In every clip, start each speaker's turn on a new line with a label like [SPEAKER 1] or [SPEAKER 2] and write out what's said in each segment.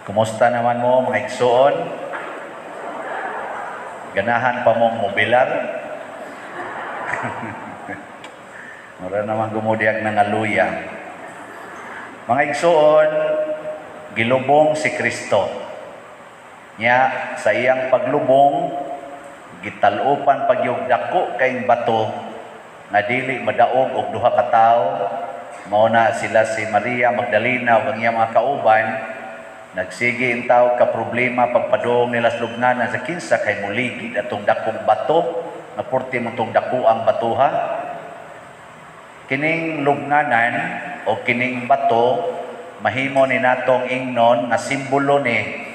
[SPEAKER 1] Kumusta naman mo mga igsoon? Ganahan pa mong mobilar? Mura naman gumudiag ng aluya. Mga igsoon, gilubong si Kristo. Nya sa iyang paglubong, gitalupan pagyug dako kay bato nga dili madaog og duha ka tawo. Mao na sila si Maria Magdalena ug ang iyang mga kauban. Nagsige intaw ka problema pagpadong nila sa lubnganan sa kinsa kay muligid atong dakong bato nga porti mo tong dakuang batuha. Kining lubnganan o kining bato mahimo ni natong ingnon nga simbolo ni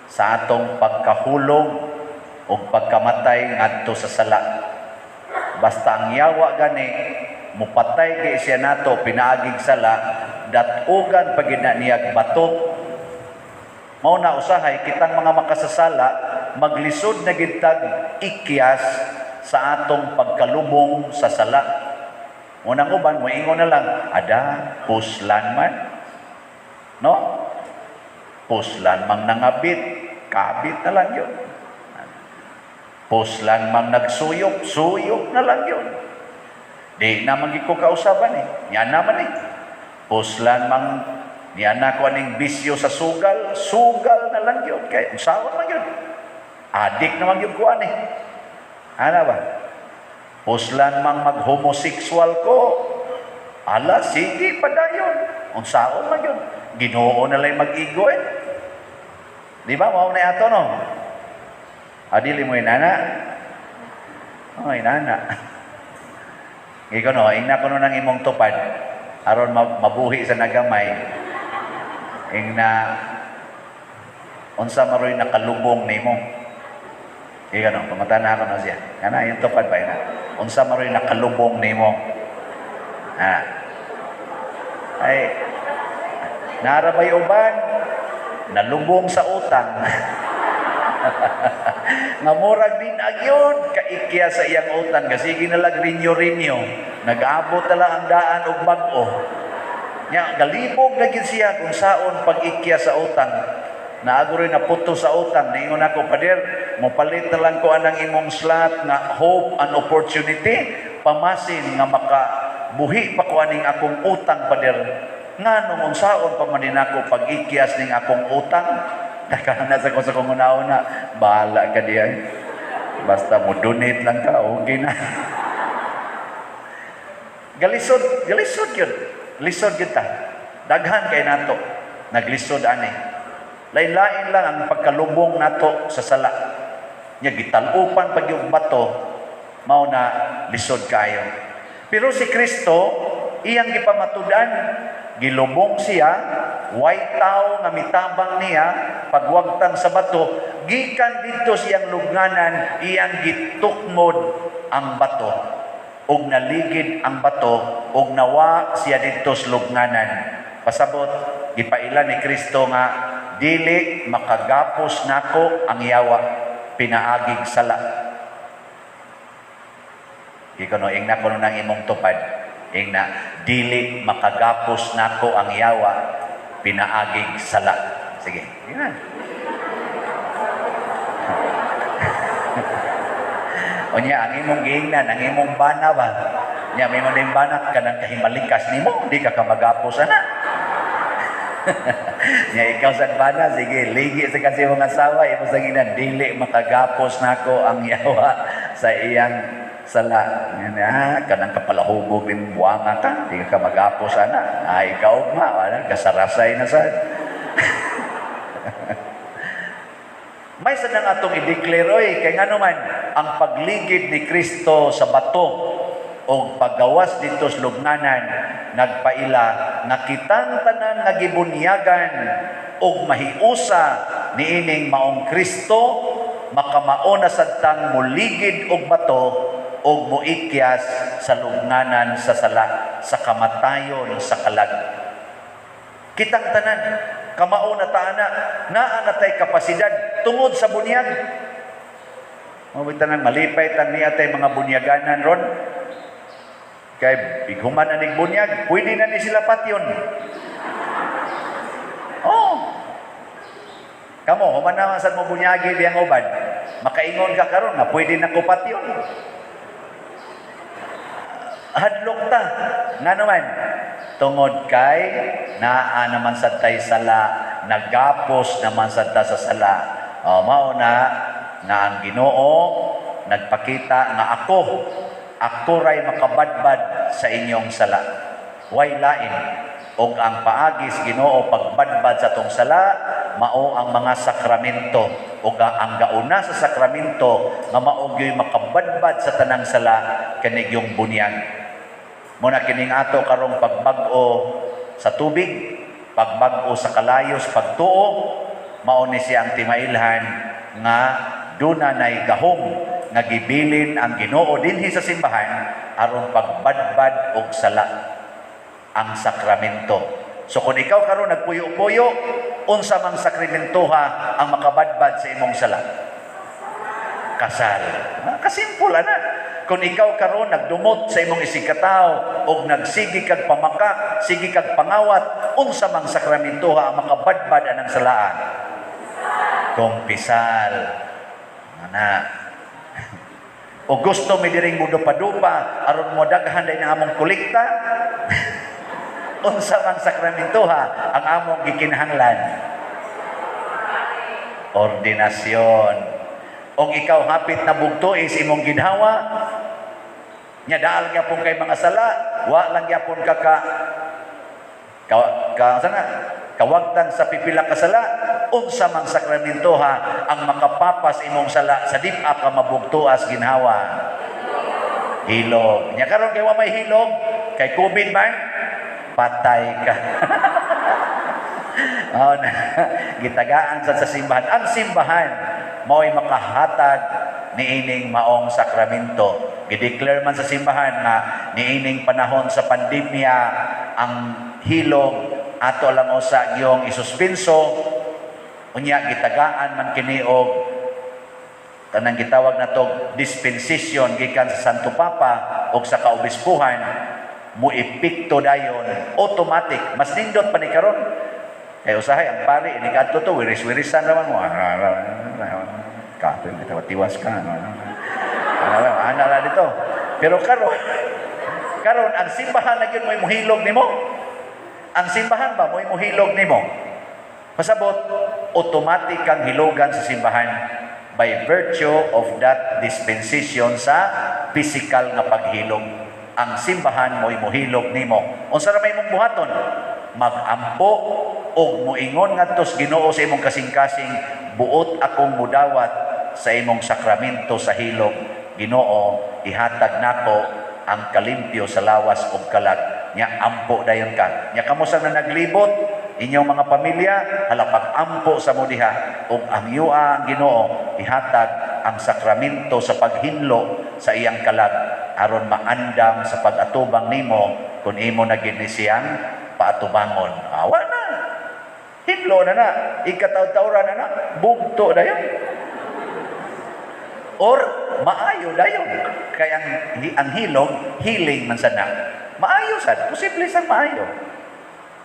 [SPEAKER 1] sa atong pagkahulog o pagkamatay ngadto sa sala. Basta ang yawa gani mupatay kay siya nato pinaagig sala datugan pagid na niyag bato. Mao na usahay kitang mga makasasala maglisod na gitag ikyas sa atong pagkalubong sa sala. Unang uban moingon na lang ada puslan man, no? Puslan mang nangabit, kabit na lang yun. Puslan mang nagsuyok, suyok na lang yun. Di naman ko kausaban eh. Yan naman eh. Puslan mang niyan na ko aning bisyo sa sugal, sugal na lang yun. Kaya usawa lang yun. Adik naman yun ko ani. Ano ba? Puslan mang mag-homosexual ko. Ala, sige pa dayon. Unsaon lang yun. Ginoo na lang mag-igo eh. Di ba? Mao na ato no? Adili mo inana? Oh, inana. Ikaw no, ingna ko no nang imong tupad. Aron mabuhi sa nagamay. Ingna unsa maroy nakalubong nimo. Ikaw no, pamatana ko no siya. Kana yung tupad ba ina? Unsa maroy nakalubong nimo. Ay narabay uban nalubong sa utang. Nga murag din agyon kaikya sa iyang utang kasi ginalag rinyo-rinyo nag-abot na lang ang daan og bag-o nya galibog na gid siya kung saon pag-ikya sa utang naagoy na puto sa utang niingon ako pader mo palit na lang ko anang imong slot nga hope and opportunity pamasin nga makabuhi pa ko aning akong utang pader nganong unsaon pa man din ako pag-ikyas ning akong utang. Nakahanap sa kong una-una, bahala ka diyan. Basta mo donate lang ka, okay na. Galisod yun. Lisod kita. Daghan kay nato. Naglisod ani. Lain-lain lang ang pagkalubong nato sa sala. Nya gitalupan pag yung bato, mao na lisod kayo. Pero si Kristo, iyang gipamatudan, gilubong siya, way tao nga mitabang niya pagwagtang sa bato gikan dito siyang lubnganan iyang gitukmod ang bato ug naligid ang bato ug nawa siya dito sa lubnganan pasabot gipailan ni Kristo nga dili makagapos nako ang yawa pinaagig sala ikono ingna kuno nang imong tupad ingna dili makagapos nako ang yawa pinaagig sala. Sige. Yan. O niya, ang imong giingnan, ang imong bana ba? Niya, may mga bana ka ng kahimalikas ni mo, di ka kamagapos na. Niya, ikaw sa bana, sige, ligi sa kasi mga asawa, imo sa ginan, dili makagapos nako ang yawa sa iyang sala. Kanang kapalahubog din buwanga ka, di ka magapos ana. Ikaw ma, kasarasay na sa. May sanang atong i-declare kay ngano man ang pagligid ni Kristo sa bato o paggawas dito sa lubnganan nagpaila nga kitang tanan nagibunyagan og mahiusa niining maong Kristo makamaona sadtang muligid og bato o muikyas sa lubnganan sa sala, sa kamatayon, sa kalag. Kitang tanan, kamao na taana, naa na tay kapasidad, tungod sa bunyag. Mabitan ng malipay, tan niya tay mga bunyaganan ron. Kay bighuman aning bunyag, pwede na ni sila patyon. Oh, Kamo, human naman sa mo bunyagi diyang uban. Makaingon ka karon nga pwede na kupat yun. Hadlok ta. Nga naman, tungod kay naa naman sa tay sala, nagapos naman sa ta sa sala. O, mao na nga ang Ginoo nagpakita nga ako ray makabadbad sa inyong sala. Way lain og ang paagis Ginoo pagbadbad sa tong sala mao ang mga sakramento ug ang gauna sa sakramento nga mao gyud makabadbad sa tanang sala kanig yung bunyag. Muna kining ato karong pagbag-o sa tubig, pagbag-o sa kalayos, pagtuo, mao ni siyang timailhan nga dunay gahom nga gibilin ang Ginoo dinhi sa simbahan aron pagbadbad og sala ang sakramento. So kung ikaw karon nagpuyo-puyo, unsa mang sakramentoha ang makabadbad sa imong sala? Kasal. Kasimpul na. Kung ikaw karon nagdumot sa imong isigkataw og nagsigi kag pamakak, sige kag pangawat, unsa mang sakramentoha ang makabadbad anang salaan? Kumpisal. Ana. O gusto mi diring mudupa-dupa aron mo daghan day na among kolekta. Unsa mang sakramentoha ang among gikinahanglan? Ordinasyon. Og ikaw hapit na bugtoy sa imong ginhawa, nya daal gyapon kay mga sala, wa lang gyapon ka sana kawagtan sa pipila ka sala, unsa mang sakramentoha ang makapapas imong sala sa dip-a ka mabugtoas ginhawa? Hilog. Nya karon kay wa may hilog, kay COVID man, patay ka. Oh, gitagaan sa simbahan. Ang simbahan mao'y makahatag niining maong sakramento. Gideclare man sa simbahan na niining panahon sa pandemya ang hilog ato lang usa gyung isuspenso. Unya gitagaan man kini og kanang gitawag nato dispensation gikan sa Santo Papa o sa kaobispuhan, muipikto dayon automatic. Mas nindot pa ni karon kay usahay ang pari ini kadto to wiris-wirisan naman mo kato yung tiwas ka ana la dito. Pero karon ang simbahan na gyud mo'y muhilog nimo. Ang simbahan ba mo'y muhilog nimo? Pasabot automatic kang hilogan sa simbahan by virtue of that dispensation sa physical nga paghilog. Ang simbahan mo'y muhilog nimo. Unsa ra may imong buhaton? Magampo og moingon ngadto sa Ginoo sa imong kasing-kasing, buot akong mudawat sa imong sakramento sa hilog. Ginoo, ihatag nako ang kalimpyo sa lawas ug kalag. Nya ampo dayon ka. Nya kamo sa naglibot inyong mga pamilya, halapag ampo sa mo diha ug ang yu'a ang Ginoo ihatag ang sakramento sa paghinlo sa iyang kalag aron maandam sa pag-atubang nimo kung imo na ginisiyang paatubangon. Awa na. Hinlo na ikataw-tawran na bugto dayon. Or maayo dayon. Kaya ang hilog, healing man sana. Maayo sad, posible sang maayo.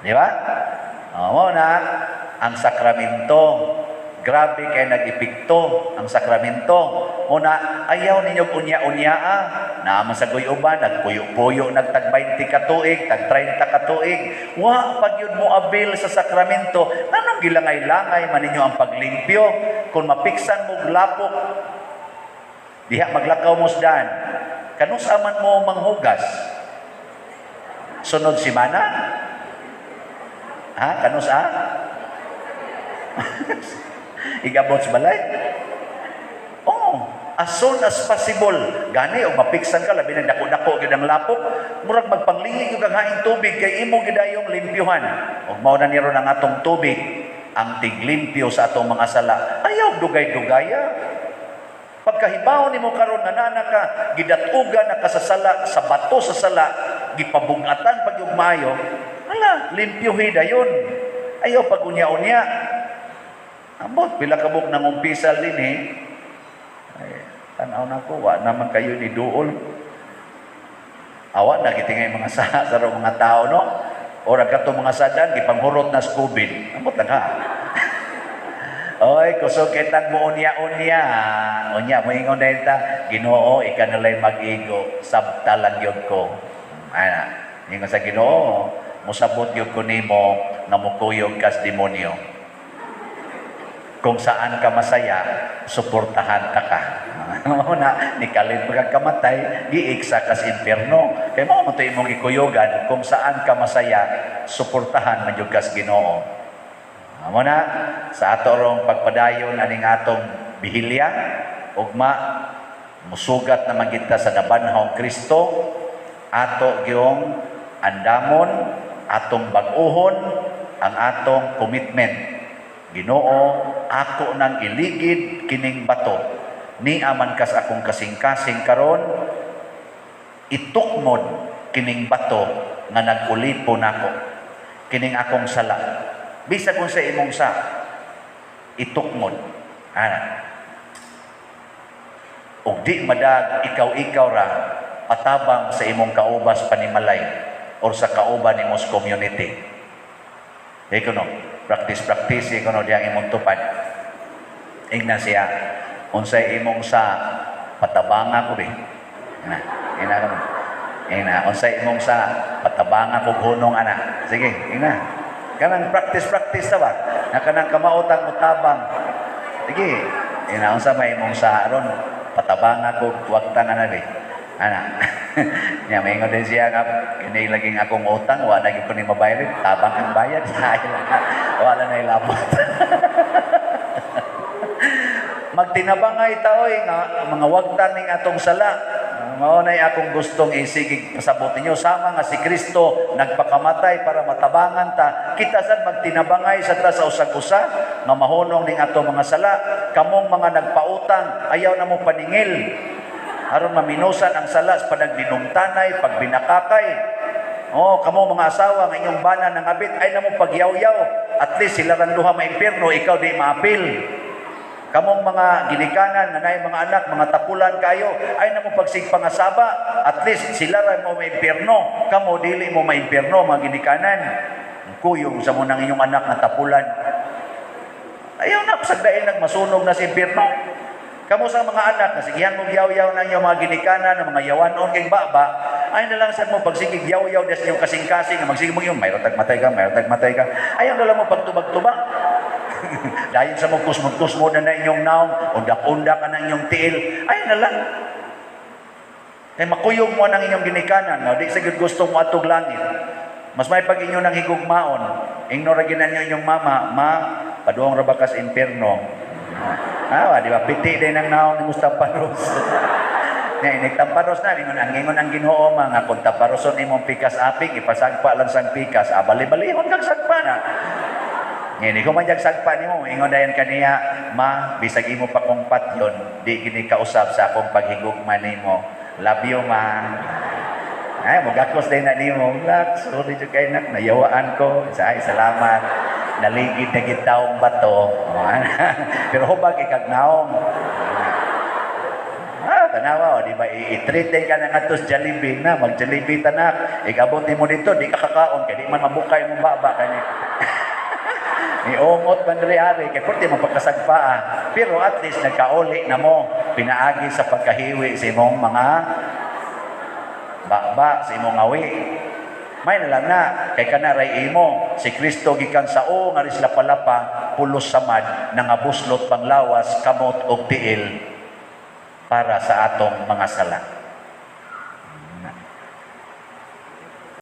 [SPEAKER 1] Di ba? Mo na ang sakramento. Grabe kay nag-epekto ang sakramento. Muna, ayaw ninyo unya-unyaa. Naman sa guyuban, nagpuyo-puyo, nagtag 20 katuig, tag 30 katuig. Wa, pag yun mo abil sa sakramento, anong gilangay-langay man ninyo ang paglimpyo? Kung mapiksan mo lapok, diha maglakaw mo sdan. Kanus aman mo manghugas? Sunod simana? Ha? Kanus igabot sa balay? Oh, as soon as possible. Gani, o mapiksan ka, labi ng dako-dako, gidang lapok, murag magpanglingig yung kaghaing tubig, kay imo gidayong limpyuhan. O mao na niron ang atong tubig, ang tiglimpyo sa atong mga sala. Ayaw, dugay-dugaya. Pagkahibaw ni mo karon nga nana ka, gidatugan na ka sa sala, sa bato sa sala, gipabugatan pag yung mayo, ala, limpyuhi dayon. Ayaw, pag unya-unya. Ambot, pila kabuk nang umpisal din ay, tanaw na ko, wa naman kayo ni duol. Awa na kitingay mga sa mga tao, no? O nagkato mga sadan, ipanghurot na sa COVID. Ambot lang ha. Oy, kusog kitang mo unya-unya. Unya, mo ingon dahil ta, Ginoo, ika nalay mag-igo, sabtalan yun ko. Ana, ingon sa Ginoo, musabot yun ko nimo, na mukuyog kas demonyo. Kung saan ka masaya, suportahan ka ka. Na, nikalin mo kang kamatay, giiksa kas impyerno. Kaya mo ito imong ikuyogan, kung saan ka masaya, suportahan man yung kas Ginoo. Amo na, sa ato rong pagpadayon aning atong bihilya, ugma, musugat na magita sa nabanhawng Kristo, ato giyong andamon, atong bag-uhon, ang atong commitment. Ginoo, ako nang iligid kining bato, ni aman kas akong kasing-kasing karon, itukmod kining bato nga nag-ulipo nako, kining akong sala. Bisag kung sa imong sa itukmod. Ana. Og di madag ikaw ra patabang sa imong kaubas panimalay or sa kauban nimos community. Ikono, practice ikono diang imong tupad. Ingna siya unsay imong sa patabanga ko be. Ina unsay imong sa patabanga ko hunong ana. Sige, ina. Kanang practice ta ba? Na kanang kamautang mutabang. Sige, inaon sa may mong sa aron patabang ako wagtang ana be. Ana. Nya may din siya nga kini laging akong utang wa na gyud ko ni mabayad, tabang ang bayad sa wala na ilabot. Magtinabangay ta oy nga mga wagtan ning atong sala. Mao nay akong gustong isigig pasabot ninyo sama nga si Kristo nagpakamatay para matabangan ta. Kita sad magtinabangay sa ta sa usag-usa nga mahunong ning atong mga sala. Kamong mga nagpautang ayaw na mo paningil aron maminusan ang sala sa panagdinumtanay, pagbinakakay. Oh, kamong mga asawa nga inyong bana ng abit ay na mo pagyaw-yaw. At least sila ran duha maimpirno, ikaw di maapil. Kamong mga ginikanan, nanay mga anak, mga tapulan kayo, ay na mo pagsigpangasaba, at least sila rin mo maimpirno, kamo dili mo maimpirno, mga ginikanan. Kuyong sa mo ng inyong anak na tapulan. Ayaw na, sagdain nagmasunog na si impirno. Kamo sa mga anak, nasigihan mo yaw-yaw ng inyong mga ginikanan, ng mga yawanon kay baba, ay na lang sa mo pagsigig yaw-yaw des inyong kasing-kasing, magsige mo yung mayroon tagmatay ka, ayaw na lang mo pagtubag-tubag. Dahil sa mo kusmod na inyong naong, undak-undak ka na inyong tiil, ay na lang. Kaya makuyog mo ng inyong ginikanan, no? Di sa gusto mo atog langit. Mas may pag inyo ng higugmaon, ignoraginan nyo inyong mama, paduong rabakas impierno. Di ba? Piti din ang naong ni Mustaparos. Nagtamparos na, ingon ang Ginoo mga kung taparoson imong pikas aping, ipasagpa lang sang pikas, bali-balihon kang sagpa na. Ngini ko man sagpa nimo, ingon dayon kaniya, ma, bisag imo pa kong patyon, di gini kausap sa akong paghigugma nimo. Love you, ma. Ay, magakos din na nimo. Lak, sorry jud kay nak, nayawaan ko. Salamat. Naligid na gitaong bato. Pero hubag ikag naong. Tanawa, di ba, i-treat ka na nga tos Jollibee na, mag-Jollibee tanak. Ikabot mo dito, di ka kakaon, kaya di man mabukay mong baba kanya. Niungot man rin-ari, kaya pwede mapagkasagpaa. Pero at least nagkauli na mo, pinaagi sa pagkahiwi sa imong mga baba, sa imong awi. May na lang na, kay kanaray imo, si Kristo gikan sao nga rin sila palapa, pulos samad, nangabuslot panglawas, kamot o tiil para sa atong mga sala.